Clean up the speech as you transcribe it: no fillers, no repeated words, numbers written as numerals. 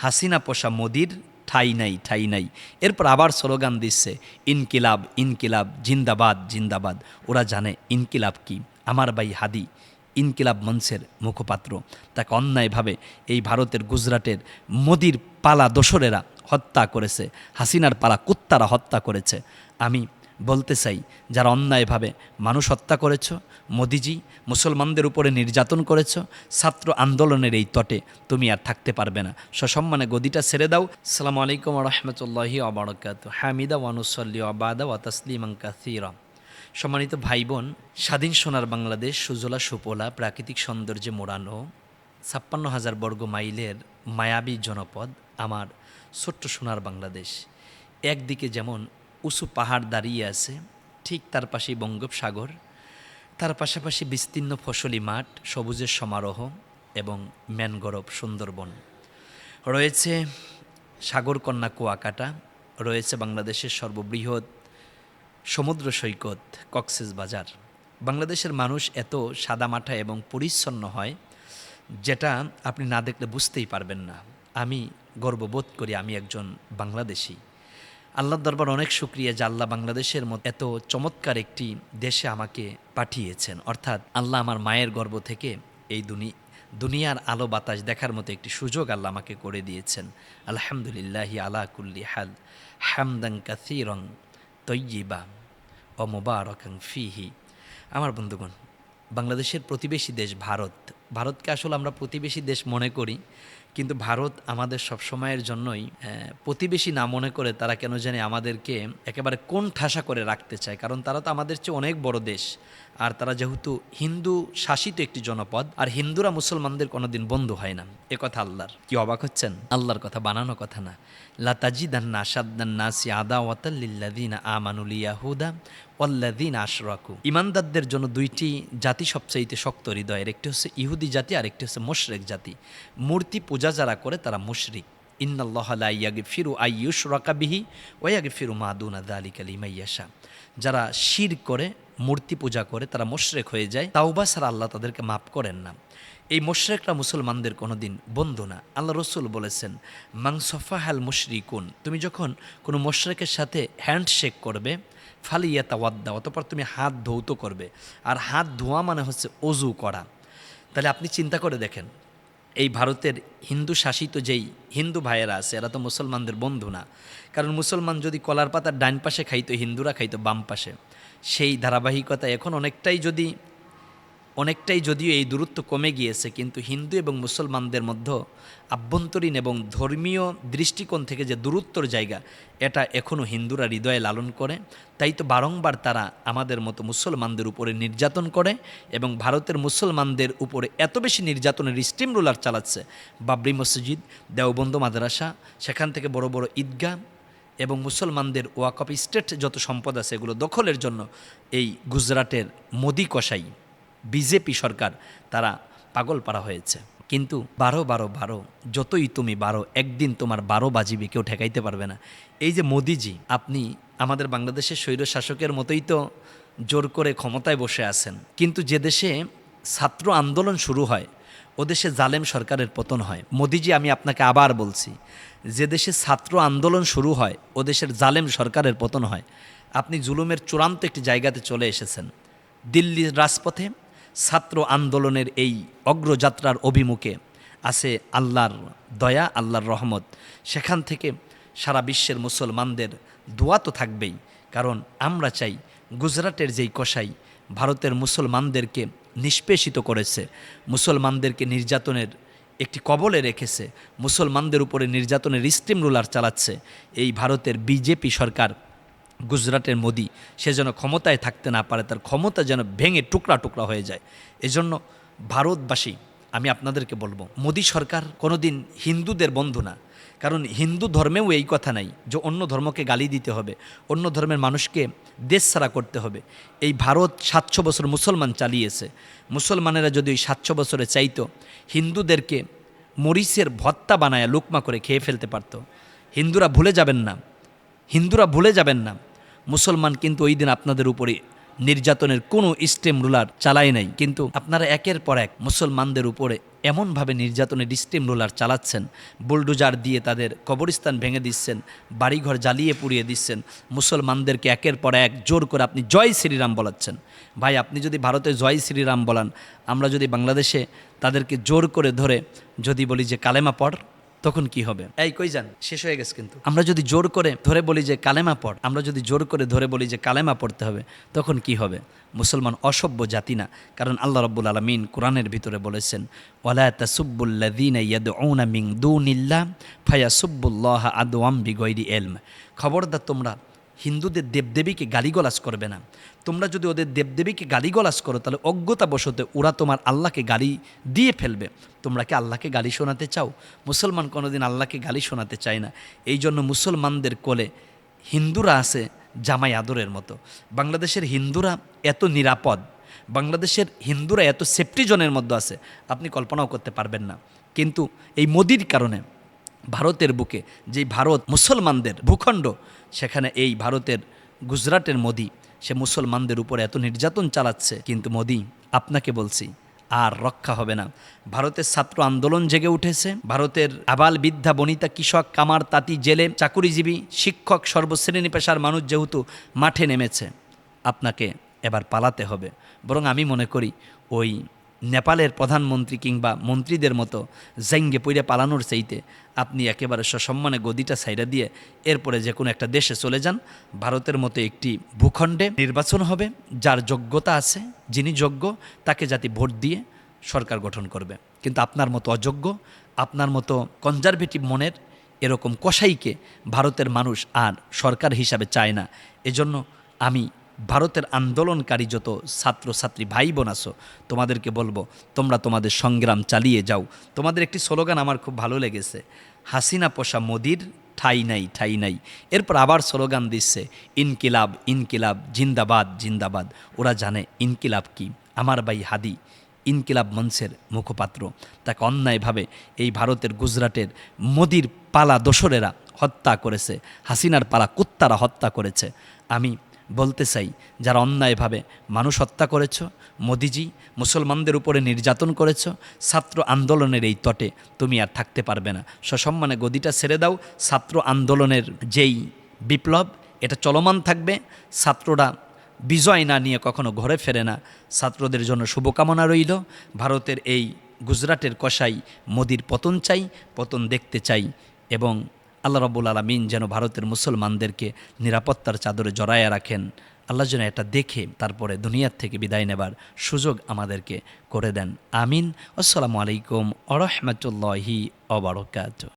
হাসিনা পোষা মোদির ঠাই নাই, ঠাই নাই। এরপর আবার স্লোগান দিচ্ছে ইনকিলাব, ইনকিলাব, জিন্দাবাদ, জিন্দাবাদ। ওরা জানে ইনকিলাব কি। আমার ভাই হাদি ইনকিলাব মঞ্চের মুখপাত্র, তাকে অন্যায়ভাবে এই ভারতের গুজরাটের মোদির পালা দোসরেরা হত্যা করেছে, হাসিনার পালা কুত্তারা হত্যা করেছে। আমি বলতে চাই, যারা অন্যায়ভাবে মানুষ হত্যা করেছ, মোদিজি মুসলমানদের উপরে নির্যাতন করেছ, ছাত্র আন্দোলনের এই তটে তুমি আর থাকতে পারবে না। সসম্মানে গদিটা ছেড়ে দাও। আসসালামু আলাইকুম রহমতুল্লাহি আবরাকাত। হামিদা ওয়ানুসল্লি আবাদা ওয়া তাসলিমান কাসীরা। সম্মানিত ভাই বোন, স্বাধীন সোনার বাংলাদেশ সুজলা সুপলা প্রাকৃতিক সৌন্দর্যে মোড়ানো ৫৬,০০০ বর্গ মাইলের মায়াবী জনপদ আমার ছোট্ট সোনার বাংলাদেশ। একদিকে যেমন উঁচু পাহাড় দাঁড়িয়ে আছে, ঠিক তার পাশেই বঙ্গোপসাগর, তার পাশাপাশি বিস্তীর্ণ ফসলি মাঠ, সবুজের সমারোহ এবং ম্যানগ্রোভ সুন্দরবন। রয়েছে সাগরকন্যা কুয়াকাটা, রয়েছে বাংলাদেশের সর্ববৃহৎ সমুদ্র সৈকত কক্সবাজার। বাংলাদেশের মানুষ এত সাদামাটা এবং পরিচ্ছন্ন হয়, যেটা আপনি না দেখলে বুঝতেই পারবেন না। আমি গর্ববোধ করি আমি একজন বাংলাদেশি। আল্লাহর দরবার অনেক শুকরিয়া যে আল্লাহ বাংলাদেশের মতো এত চমৎকার একটি দেশে আমাকে পাঠিয়েছেন। অর্থাৎ আল্লাহ আমার মায়ের গর্ভ থেকে এই দুনিয়ার আলো বাতাস দেখার মতো একটি সুযোগ আল্লাহ আমাকে করে দিয়েছেন। আলহামদুলিল্লাহি আলা কুল্লি হাল হামদান কাসীরান তয়্যিবা ও মুবারাকান ফিহি। আমার বন্ধুগণ, বাংলাদেশের প্রতিবেশী দেশ ভারত। ভারতকে আসলে আমরা প্রতিবেশী দেশ মনে করি, কিন্তু ভারত আমাদের সবসময়ের জন্যই প্রতিবেশী না মনে করে তারা কেন জানি আমাদেরকে একেবারে কোণ ঠাসা করে রাখতে চায়। কারণ তারা তো আমাদের চেয়ে অনেক বড় দেশ, আর তারা যেহেতু হিন্দু শাসিত একটি জনপদ, আর হিন্দুরা মুসলমানদের কোনোদিন বন্ধু হয় না। এ কথা আল্লাহর। কি অবাক হচ্ছেন? আল্লাহর কথা, বানানো কথা না। লাতাজিদান্না আশাদ্দান নাসি আদাওয়াতাল লিল্লাযিনা আমানুল ইয়াহুদা ওয়াল্লাযিনা আশরাকু। ঈমানদারদের জন্য দুইটি জাতি সবচাইতে শক্ত হৃদয়ের, একটি হচ্ছে ইহুদি জাতি আর একটি হচ্ছে মুশরিক জাতি। মূর্তি পূজা যারা করে তারা মুশরিক। ইন্নাল্লাহা লা ইয়াগফিরু আইয়ুশরাকা বিহি ওয়া ইয়াগফিরু মা দুনা যালিকা লিমান ইয়াশা। যারা শিরক করে, মূর্তি পূজা করে, তারা মুশরিক হয়ে যায়। তাওবা ছাড়া আল্লাহ তাদেরকে মাফ করেন না। এই মুশরিকরা মুসলমানদের কোনোদিন বন্ধু না। আল্লাহ রসুল বলেছেন, মান সফাহাল মুশরিকুন, তুমি যখন কোনো মুশরিকের সাথে হ্যান্ডশেক করবে, ফালিয়াতাওয়াদ্দা, অতঃপর তুমি হাত ধৌত করবে। আর হাত ধোয়া মানে হচ্ছে অজু করা। তাহলে আপনি চিন্তা করে দেখেন, এই ভারতের হিন্দু শাসিত যেই হিন্দু ভাইয়েরা আছে, এরা তো মুসলমানদের বন্ধু না। কারণ মুসলমান যদি কলার পাতার ডান পাশে খাইতো, হিন্দুরা খাইতো বাম পাশে। সেই ধারাবাহিকতা এখন অনেকটাই যদিও এই দূরত্ব কমে গিয়েছে, কিন্তু হিন্দু এবং মুসলমানদের মধ্যে আভ্যন্তরীণ এবং ধর্মীয় দৃষ্টিকোণ থেকে যে দূরত্বর জায়গা, এটা এখনও হিন্দুরা হৃদয়ে লালন করে। তাই তো বারংবার তারা আমাদের মতো মুসলমানদের উপরে নির্যাতন করে, এবং ভারতের মুসলমানদের উপরে এত বেশি নির্যাতনের স্টিম রোলার চালাচ্ছে। বাবরি মসজিদ, দেওবন্দ মাদ্রাসা, সেখান থেকে বড় বড় ঈদগাহ এবং মুসলমানদের ওয়াকফ স্টেট যত সম্পদ আছে, এগুলো দখলের জন্য এই গুজরাটের মোদি কসাই বিজেপি সরকার তারা পাগল পারা হয়েছে। কিন্তু 12 যতই তুমি 12, একদিন তোমার 12 বাজিবে, কেউ ঠেকাইতে পারবে না। এই যে মোদিজি, আপনি আমাদের বাংলাদেশের স্বৈর শাসকের মতোই তো জোর করে ক্ষমতায় বসে আছেন, কিন্তু যে দেশে ছাত্র আন্দোলন শুরু হয় ও দেশে জালেম সরকারের পতন হয়। মোদিজি, আমি আপনাকে আবার বলছি, যে দেশে ছাত্র আন্দোলন শুরু হয় ও দেশের জালেম সরকারের পতন হয়। আপনি জুলুমের চূড়ান্ত একটি জায়গাতে চলে এসেছেন। দিল্লির রাজপথে ছাত্র আন্দোলনের এই অগ্রযাত্রার অভিমুখে আছে আল্লাহর দয়া, আল্লাহর রহমত। সেখান থেকে সারা বিশ্বের মুসলমানদের দোয়া তো থাকবেই। কারণ আমরা চাই গুজরাটের যেই কসাই ভারতের মুসলমানদেরকে নিষ্পেষিত করেছে, মুসলমানদেরকে নির্যাতনের একটি কবলে রেখেছে, মুসলমানদের উপরে নির্যাতনের স্টিম রোলার চালাচ্ছে, এই ভারতের বিজেপি সরকার, গুজরাটের মোদি, সে যেন ক্ষমতায় থাকতে না পারে, তার ক্ষমতা যেন ভেঙে টুকরা টুকরা হয়ে যায়। এজন্য ভারতবাসী, আমি আপনাদেরকে বলবো, মোদি সরকার কোনোদিন হিন্দুদের বন্ধু না। কারণ হিন্দু ধর্মেও এই কথা নাই যে অন্য ধর্মকে গালি দিতে হবে, অন্য ধর্মের মানুষকে দেশ ছাড়া করতে হবে। এই ভারত 700 বছর মুসলমান চালিয়েছে। মুসলমানেরা যদি ওই 700 বছরে চাইতো, হিন্দুদেরকে মরিচের ভর্তা বানায় লুকমা করে খেয়ে ফেলতে পারত। হিন্দুরা ভুলে যাবেন না, মুসলমান কিন্তু ওই দিন আপনাদের উপরে নির্যাতনের কোনো স্টেম রুলার চালায় নাই, কিন্তু আপনারা একের পর এক মুসলমানদের উপরে এমনভাবে নির্যাতনের স্টেম রুলার চালাচ্ছেন, বুলডোজার দিয়ে তাদের কবরস্থান ভেঙে দিচ্ছেন, বাড়িঘর জ্বালিয়ে পুড়িয়ে দিচ্ছেন, মুসলমানদেরকে একের পর এক জোর করে আপনি জয় শ্রীরাম বলাচ্ছেন। ভাই, আপনি যদি ভারতে জয় শ্রীরাম বলান, আমরা যদি বাংলাদেশে তাদেরকে জোর করে ধরে যদি বলি যে কালেমা পড়, তখন কি হবে? এই কই যান, শেষ হয়ে গেছে। কিন্তু আমরা যদি জোর করে ধরে বলি যে কালেমা পড়, আমরা যদি জোর করে ধরে বলি যে কালেমা পড়তে হবে, তখন কি হবে? মুসলমান অসভ্য জাতি না। কারণ আল্লাহ রাব্বুল আলামিন কোরআনের ভিতরে বলেছেন, ওয়ালা তাসুব্বুল্লাযীনা ইয়াদউনা মিন দুনিল্লাহ ফায়াসুব্বুল্লাহা আদওয়াম বিগাইরি ইলম। খবরদার, তোমরা হিন্দুদের দেবদেবীকে গালিগালাজ করবে না। তোমরা যদি ওদের দেবদেবীকে গালিগালাজ করো, তাহলে অজ্ঞতাবশত ওরা তোমার আল্লাহকে গালি দিয়ে ফেলবে। তোমরা কি আল্লাহকে গালি শোনাতে চাও? মুসলমান কোনোদিন আল্লাহকে গালি শোনাতে চায় না। এই জন্য মুসলমানদের কোলে হিন্দুরা আছে জামাই আদরের মতো। বাংলাদেশের হিন্দুরা এত নিরাপদ, বাংলাদেশের হিন্দুরা এত সেফটি জোনের মধ্যে আছে, আপনি কল্পনাও করতে পারবেন না। কিন্তু এই মোদির কারণে ভারতের বুকে, যেই ভারত মুসলমানদের ভূখণ্ড, সেখানে এই ভারতের গুজরাটের মোদি সে মুসলমানদের উপরে এত নির্যাতন চালাচ্ছে। কিন্তু মোদি, আপনাকে বলছি, আর রক্ষা হবে না। ভারতের ছাত্র আন্দোলন জেগে উঠেছে। ভারতের আবাল বৃদ্ধা বনিতা, কৃষক, কামার, তাঁতি, জেলে, চাকুরিজীবী, শিক্ষক, সর্বশ্রেণী পেশার মানুষ যেহেতু মাঠে নেমেছে, আপনাকে এবার পালাতে হবে। বরং আমি মনে করি ওই নেপালের প্রধানমন্ত্রী কিংবা মন্ত্রীদের মতো জাইঙ্গে পইরে পালানোর চাইতে আপনি একেবারে সসম্মানে গদিটা সাইডা দিয়ে এরপরে যে কোনো একটা দেশে চলে যান। ভারতের মতো একটি ভূখণ্ডে নির্বাচন হবে, যার যোগ্যতা আছে, যিনি যোগ্য তাকে জাতি ভোট দিয়ে সরকার গঠন করবে। কিন্তু আপনার মতো অযোগ্য, আপনার মতো কনজারভেটিভ মনের এরকম কসাইকে ভারতের মানুষ আর সরকার হিসাবে চায় না। এজন্য আমি ভারতের আন্দোলনকারী যত ছাত্রছাত্রী ভাই বোন আছো, তোমাদেরকে বলবো, তোমরা তোমাদের সংগ্রাম চালিয়ে যাও। তোমাদের একটি স্লোগান আমার খুব ভালো লেগেছে, হাসিনা পোষা মোদির ঠাই নাই, ঠাই নাই। এরপর আবার স্লোগান দিচ্ছে, ইনকিলাব, ইনকিলাব, জিন্দাবাদ, জিন্দাবাদ। ওরা জানে ইনকিলাব কি। আমার ভাই হাদি ইনকিলাব মঞ্চের মুখপাত্র, তাকে অন্যায়ভাবে এই ভারতের গুজরাটের মোদির পালা দোসরেরা হত্যা করেছে, হাসিনার পালা কুত্তারা হত্যা করেছে। আমি বলতে চাই, যারা অন্যায়ভাবে মানুষ হত্যা করেছ, মোদিজি মুসলমানদের উপরে নির্যাতন করেছ, ছাত্র আন্দোলনের এই তটে তুমি আর থাকতে পারবে না। সসম্মানে গদিটা ছেড়ে দাও। ছাত্র আন্দোলনের যেই বিপ্লব, এটা চলমান থাকবে। ছাত্ররা বিজয় না নিয়ে কখনো ঘরে ফেরে না। ছাত্রদের জন্য শুভকামনা রইল। ভারতের এই গুজরাটের কসাই মোদির পতন চাই, পতন দেখতে চাই। এবং আল্লাহ রাব্বুল আলামিন যেন ভারতের মুসলমানদেরকে নিরাপত্তার চাদরে জড়ায়া রাখেন। আল্লাহ যেন এটা দেখে তারপরে দুনিয়ার থেকে বিদায় নেবার সুযোগ আমাদেরকে করে দেন। আমিন। আসসালামু আলাইকুম ওয়া রাহমাতুল্লাহি ওয়া বারাকাতুহু।